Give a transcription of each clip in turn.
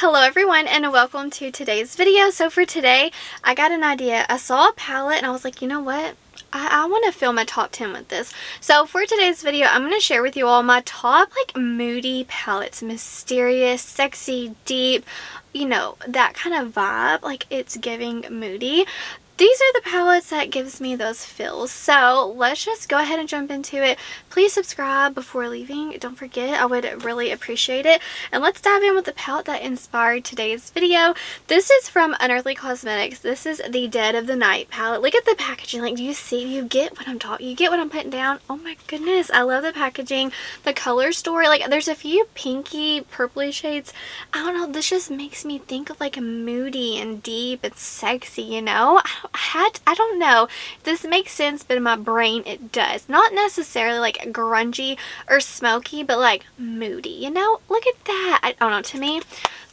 Hello everyone and welcome to today's video. So for today, I got an idea. I saw a palette and I was like, you know what? I want to film a top 10 with this. So for today's video, I'm going to share with you all my top moody palettes. Mysterious, sexy, deep, you know, that kind of vibe. Like it's giving moody. These are the palettes that gives me those feels. So let's just go ahead and jump into it. Please subscribe before leaving. Don't forget, I would really appreciate it. And let's dive in with the palette that inspired today's video. This is from Unearthly Cosmetics. This is the Dead of the Night palette. Look at the packaging. Like, do you see? Do you get what I'm talking? You get what I'm putting down? Oh my goodness. I love the packaging. The color story. Like, there's a few pinky, purpley shades. I don't know. This just makes me think of like a moody and deep and sexy, you know? I don't know if this makes sense, but in my brain it does. Not necessarily like grungy or smoky, but like moody, you know? Look at that. I don't know, to me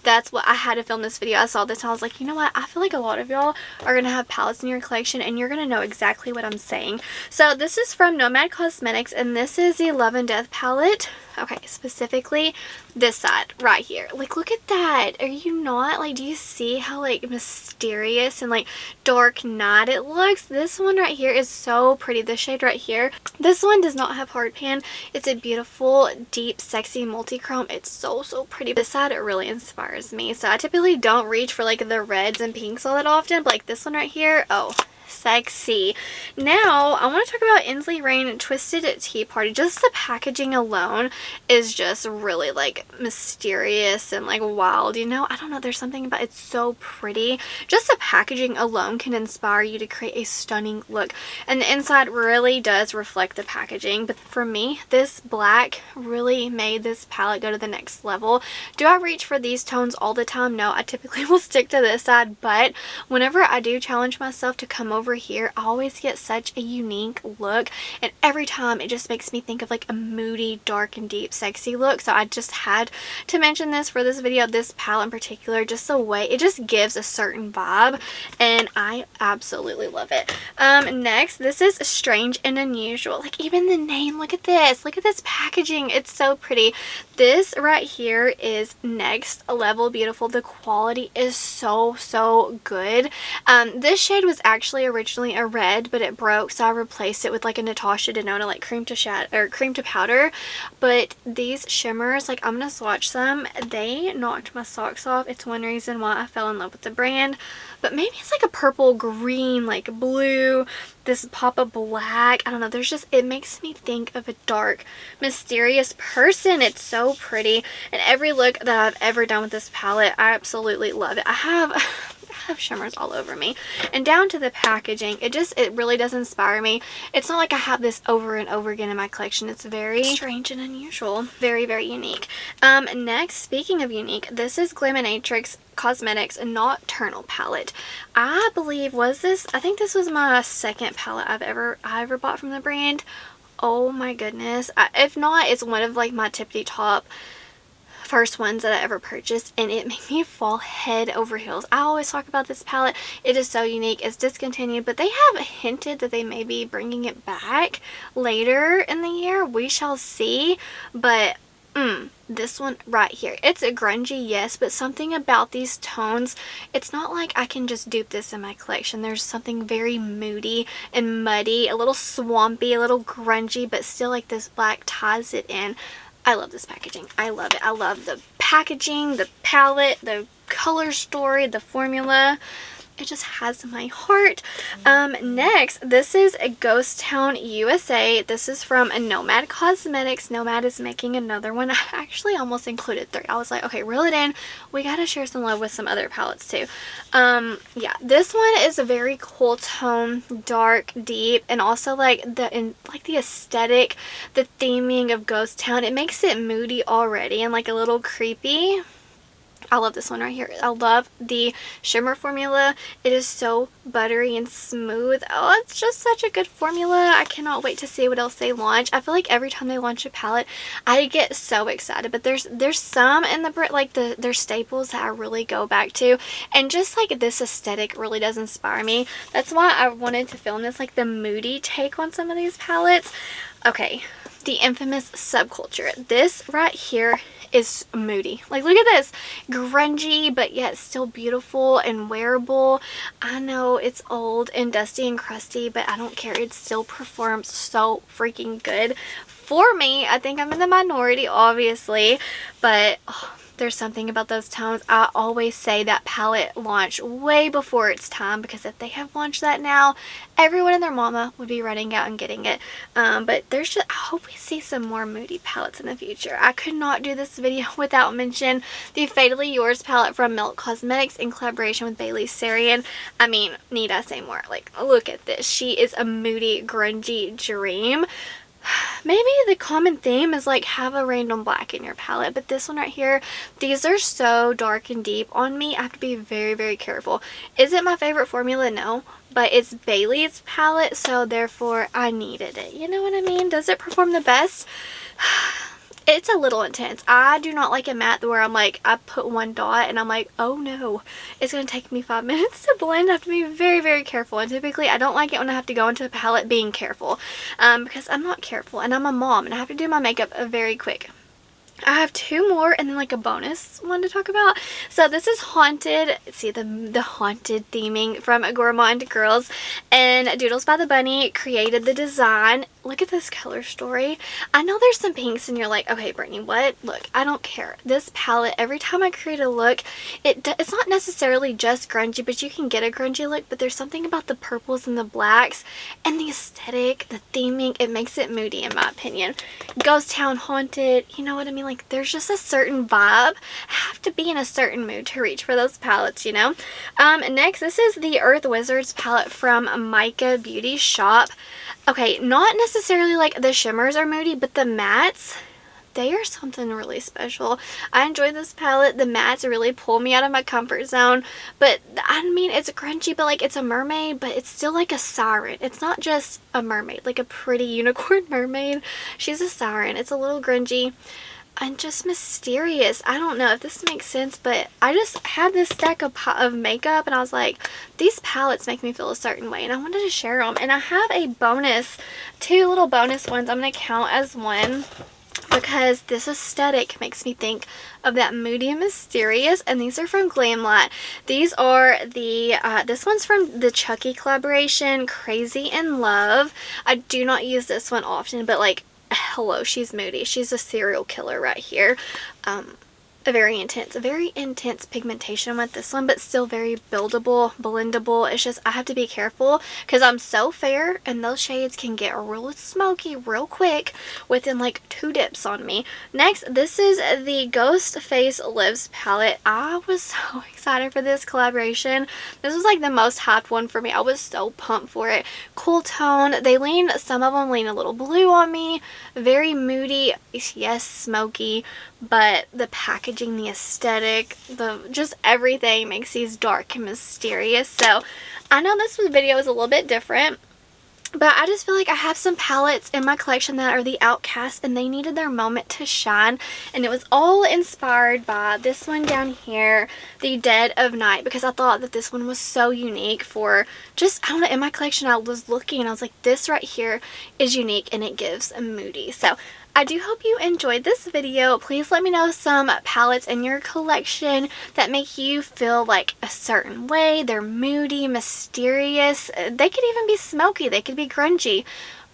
that's what I had to film this video. I saw this and I was like, you know what? I feel like a lot of y'all are going to have palettes in your collection and you're going to know exactly what I'm saying. So this is from Nomad Cosmetics and this is the Love and Death palette. Okay, specifically this side right here. Like, look at that. Are you not? Like, do you see how like mysterious and like dark night it looks? This one right here is so pretty. This shade right here. This one does not have hard pan. It's a beautiful, deep, sexy multi-chrome. It's so pretty. This side, it really inspires me. So I typically don't reach for like the reds and pinks all that often, but like this one right here, oh, sexy. Now I want to talk about Ensley Rain Twisted Tea Party. Just the packaging alone is just really like mysterious and like wild, you know? I don't know, there's something about it's so pretty. Just the packaging alone can inspire you to create a stunning look, and the inside really does reflect the packaging. But for me, this black really made this palette go to the next level. Do I reach for these tones all the time? No, I typically will stick to this side, but whenever I do challenge myself to come over here, I always get such a unique look, and every time it just makes me think of like a moody, dark and deep, sexy look. So I just had to mention this for this video. This palette in particular, just the way it just gives a certain vibe, and I absolutely love it. Next, this is Strange and Unusual. Like, even the name, look at this packaging, it's so pretty. This right here is next level beautiful. The quality is so good. This shade was actually originally a red, but it broke, so I replaced it with like a Natasha Denona like cream to powder. But these shimmers, like, I'm gonna swatch some. They knocked my socks off. It's one reason why I fell in love with the brand. But maybe it's like a purple, green, like blue, this pop of black. I don't know, there's just, it makes me think of a dark, mysterious person. It's so pretty, and every look that I've ever done with this palette, I absolutely love it. I have shimmers all over me, and down to the packaging, it really does inspire me. It's not like I have this over and over again in my collection. It's very strange and unusual, very unique. Next, speaking of unique, this is Glaminatrix Cosmetics Nocturnal palette. I believe I think this was my second palette I ever bought from the brand. Oh my goodness. If not, it's one of like my tippity top first ones that I ever purchased, and it made me fall head over heels. I always talk about this palette. It is so unique. It's discontinued, but they have hinted that they may be bringing it back later in the year. We shall see. But this one right here, it's a grungy, yes, but something about these tones, it's not like I can just dupe this in my collection. There's something very moody and muddy, a little swampy, a little grungy, but still like this black ties it in. I love this packaging. I love it. I love the packaging, the palette, the color story, the formula. It just has my heart. Next, this is a Ghost Town USA. This is from a Nomad Cosmetics. Nomad is making another one. I actually almost included 3. I was like, okay, reel it in. We gotta share some love with some other palettes too. Yeah, this one is a very cool tone, dark, deep, and also like the aesthetic, the theming of Ghost Town. It makes it moody already and like a little creepy. I love this one right here. I love the shimmer formula. It is so buttery and smooth. Oh, it's just such a good formula. I cannot wait to see what else they launch. I feel like every time they launch a palette, I get so excited. But there's some in the like their staples that I really go back to, and just like this aesthetic really does inspire me. That's why I wanted to film this, like the moody take on some of these palettes. Okay, the infamous subculture. This right here is moody. Like, look at this. Grungy, but yet still beautiful and wearable. I know it's old and dusty and crusty, but I don't care. It still performs so freaking good for me. I think I'm in the minority, obviously, but there's something about those tones. I always say that palette launched way before its time, because if they have launched that now, everyone and their mama would be running out and getting it. But there's just, I hope we see some more moody palettes in the future. I could not do this video without mentioning the Fatally Yours palette from Milk Cosmetics in collaboration with Bailey Sarian. I mean, need I say more? Like, look at this. She is a moody, grungy dream. Maybe the common theme is like have a random black in your palette, but this one right here, these are so dark and deep on me. I have to be very, very careful. Is it my favorite formula? No, but it's Bailey's palette, so therefore I needed it. You know what I mean? Does it perform the best? It's a little intense. I do not like a matte where I'm like, I put one dot and I'm like, oh no, it's going to take me 5 minutes to blend. I have to be very, very careful. And typically I don't like it when I have to go into a palette being careful, because I'm not careful and I'm a mom and I have to do my makeup very quick. I have two more and then like a bonus one to talk about. So this is Haunted. See the haunted theming from Gourmand Girls, and Doodles by the Bunny created the design. Look at this color story. I know there's some pinks and you're like, okay, Brittany, what? Look, I don't care. This palette, every time I create a look, it's not necessarily just grungy, but you can get a grungy look, but there's something about the purples and the blacks and the aesthetic, the theming, it makes it moody in my opinion. Ghost Town, Haunted, you know what I mean? Like, there's just a certain vibe. I have to be in a certain mood to reach for those palettes, you know? Next, this is the Earth Wizards palette from Micah Beauty Shop. Okay, not necessarily like the shimmers are moody, but the mattes, they are something really special. I enjoy this palette. The mattes really pull me out of my comfort zone. But I mean, it's grungy, but like it's a mermaid, but it's still like a siren. It's not just a mermaid, like a pretty unicorn mermaid. She's a siren. It's a little grungy and just mysterious. I don't know if this makes sense, but I just had this stack of makeup and I was like, these palettes make me feel a certain way and I wanted to share them. And I have a bonus, two little bonus ones I'm going to count as one, because this aesthetic makes me think of that moody and mysterious, and these are from Glaminatrix. These are the, this one's from the Chucky collaboration, Crazy in Love. I do not use this one often, but like, hello, she's moody. She's a serial killer right here. A very intense pigmentation with this one, but still very buildable, blendable. It's just, I have to be careful because I'm so fair and those shades can get real smoky real quick within like 2 dips on me. Next, this is the Ghost Face Lives palette. I was so excited for this collaboration. This was like the most hyped one for me. I was so pumped for it. Cool tone. Some of them lean a little blue on me. Very moody. Yes, smoky. But the packaging, the aesthetic, just everything makes these dark and mysterious. So I know this video is a little bit different, but I just feel like I have some palettes in my collection that are the outcasts and they needed their moment to shine. And it was all inspired by this one down here, the Dead of Night, because I thought that this one was so unique for just, I don't know, in my collection I was looking and I was like, this right here is unique and it gives a moody. So I do hope you enjoyed this video. Please let me know some palettes in your collection that make you feel like a certain way. They're moody, mysterious. They could even be smoky. They could be grungy.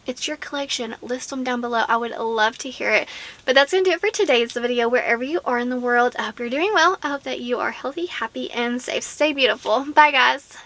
It's your collection. List them down below. I would love to hear it. But that's going to do it for today's video. Wherever you are in the world, I hope you're doing well. I hope that you are healthy, happy, and safe. Stay beautiful. Bye, guys.